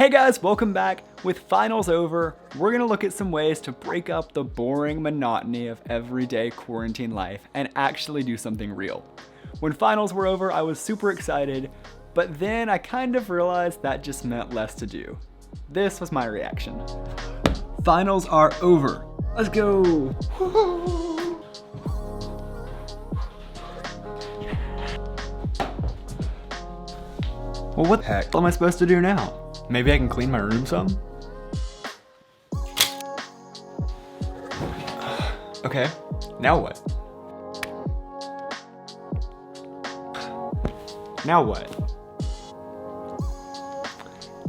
Hey guys, welcome back. With finals over, we're gonna look at some ways to break up the boring monotony of everyday quarantine life and actually do something real. When finals were over, I was super excited, but then I kind of realized that just meant less to do. This was my reaction. Finals are over. Let's go. Well, what the heck am I supposed to do now? Maybe I can clean my room some? Okay, now what? Now what?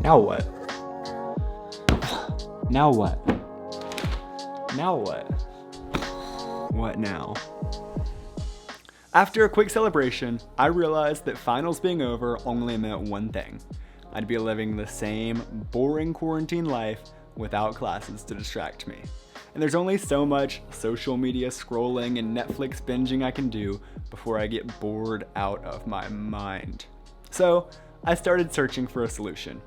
Now what? Now what? Now what? What now? After a quick celebration, I realized that finals being over only meant one thing. I'd be living the same boring quarantine life without classes to distract me. And there's only so much social media scrolling and Netflix binging I can do before I get bored out of my mind. So I started searching for a solution.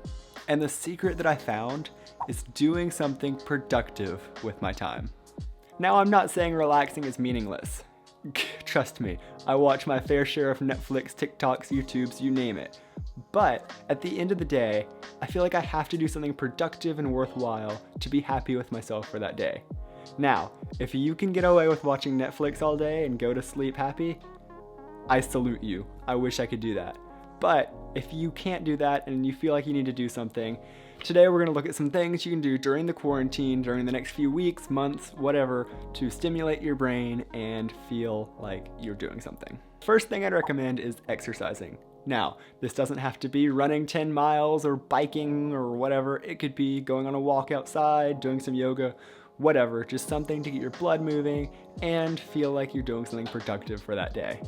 And the secret that I found is doing something productive with my time. Now, I'm not saying relaxing is meaningless. Trust me, I watch my fair share of Netflix, TikToks, YouTubes, you name it. But at the end of the day, I feel like I have to do something productive and worthwhile to be happy with myself for that day. Now, if you can get away with watching Netflix all day and go to sleep happy, I salute you. I wish I could do that. But if you can't do that and you feel like you need to do something, today we're gonna look at some things you can do during the quarantine, during the next few weeks, months, whatever, to stimulate your brain and feel like you're doing something. First thing I'd recommend is exercising. Now, this doesn't have to be running 10 miles or biking or whatever. It could be going on a walk outside, doing some yoga, whatever, just something to get your blood moving and feel like you're doing something productive for that day.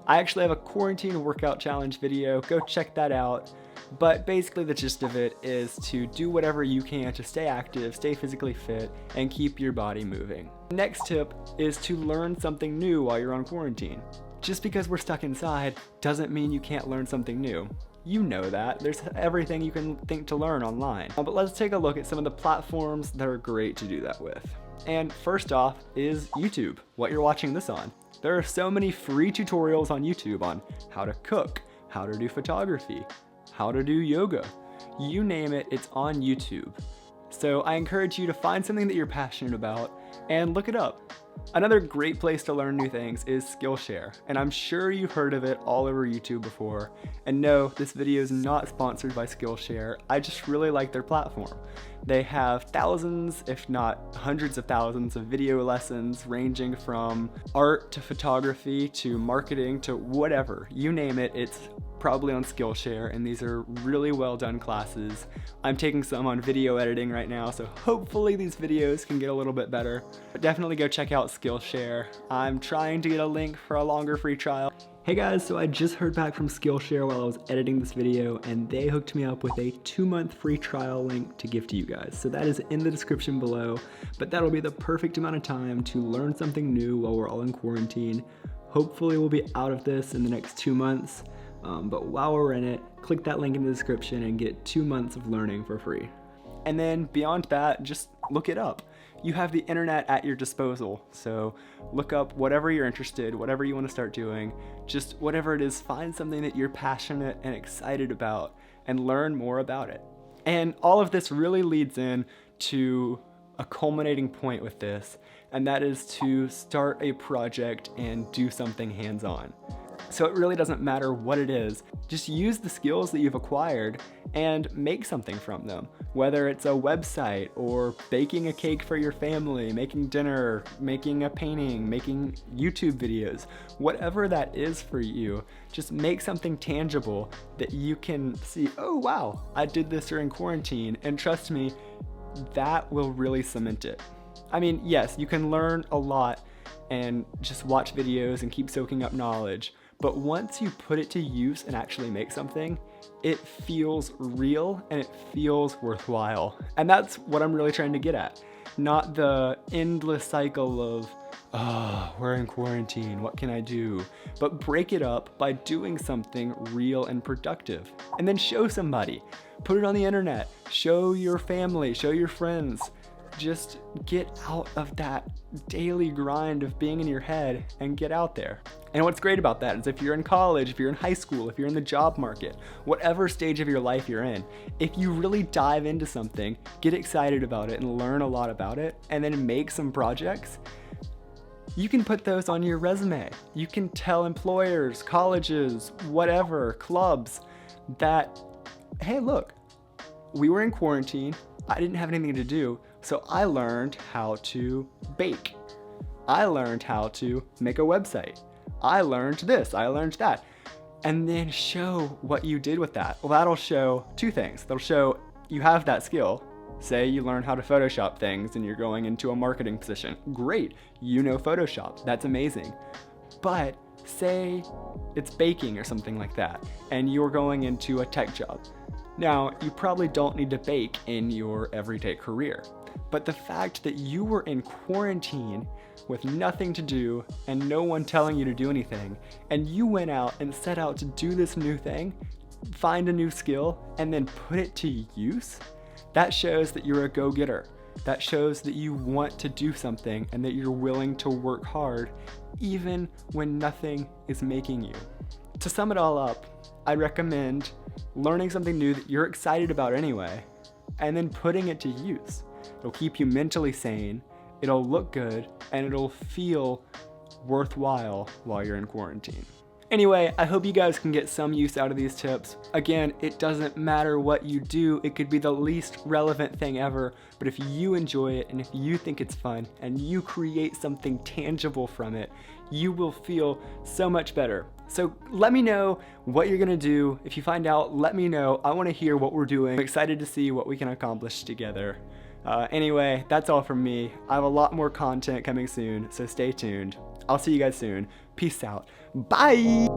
I actually have a quarantine workout challenge video, go check that out. But basically the gist of it is to do whatever you can to stay active, stay physically fit, and keep your body moving. Next tip is to learn something new while you're on quarantine. Just because we're stuck inside doesn't mean you can't learn something new. You know that. There's everything you can think to learn online. But let's take a look at some of the platforms that are great to do that with. And first off is YouTube, what you're watching this on. There are so many free tutorials on YouTube on how to cook, how to do photography, how to do yoga. You name it, it's on YouTube. So I encourage you to find something that you're passionate about and look it up. Another great place to learn new things is Skillshare, and I'm sure you've heard of it all over YouTube before. And no, this video is not sponsored by Skillshare, I just really like their platform. They have thousands, if not hundreds of thousands of video lessons ranging from art to photography to marketing to whatever, you name it, it's probably on Skillshare, and these are really well done classes. I'm taking some on video editing right now, so hopefully these videos can get a little bit better. But definitely go check out Skillshare. I'm trying to get a link for a longer free trial. Hey guys, so I just heard back from Skillshare while I was editing this video, and they hooked me up with a 2-month free trial link to give to you guys. So that is in the description below, but that'll be the perfect amount of time to learn something new while we're all in quarantine. Hopefully we'll be out of this in the next 2 months. But while we're in it, click that link in the description and get 2 months of learning for free. And then beyond that, just look it up. You have the internet at your disposal, so look up whatever you're interested, whatever you want to start doing, just whatever it is, find something that you're passionate and excited about and learn more about it. And all of this really leads in to a culminating point with this, and that is to start a project and do something hands-on. So it really doesn't matter what it is, just use the skills that you've acquired and make something from them. Whether it's a website or baking a cake for your family, making dinner, making a painting, making YouTube videos, whatever that is for you, just make something tangible that you can see, oh wow, I did this during quarantine, and trust me, that will really cement it. I mean, yes, you can learn a lot and just watch videos and keep soaking up knowledge, but once you put it to use and actually make something, it feels real and it feels worthwhile. And that's what I'm really trying to get at. Not the endless cycle of, oh, we're in quarantine, what can I do? But break it up by doing something real and productive. And then show somebody. Put it on the internet. Show your family, show your friends. Just get out of that daily grind of being in your head and get out there. And what's great about that is if you're in college, if you're in high school, if you're in the job market, whatever stage of your life you're in, if you really dive into something, get excited about it and learn a lot about it, and then make some projects, you can put those on your resume. You can tell employers, colleges, whatever, clubs that, hey, look, we were in quarantine, I didn't have anything to do, so I learned how to bake. I learned how to make a website. I learned this, I learned that. And then show what you did with that. Well, that'll show two things. That'll show you have that skill. Say you learn how to Photoshop things and you're going into a marketing position. Great, you know Photoshop, that's amazing. But say it's baking or something like that, and you're going into a tech job. Now, you probably don't need to bake in your everyday career, but the fact that you were in quarantine with nothing to do and no one telling you to do anything, and you went out and set out to do this new thing, find a new skill, and then put it to use, that shows that you're a go-getter. That shows that you want to do something and that you're willing to work hard even when nothing is making you. To sum it all up, I recommend learning something new that you're excited about anyway, and then putting it to use. It'll keep you mentally sane, it'll look good, and it'll feel worthwhile while you're in quarantine. Anyway, I hope you guys can get some use out of these tips. Again, it doesn't matter what you do, it could be the least relevant thing ever, but if you enjoy it and if you think it's fun and you create something tangible from it, you will feel so much better. So let me know what you're gonna do. If you find out, let me know. I wanna hear what we're doing. I'm excited to see what we can accomplish together. Anyway, that's all from me. I have a lot more content coming soon, so stay tuned. I'll see you guys soon. Peace out. Bye!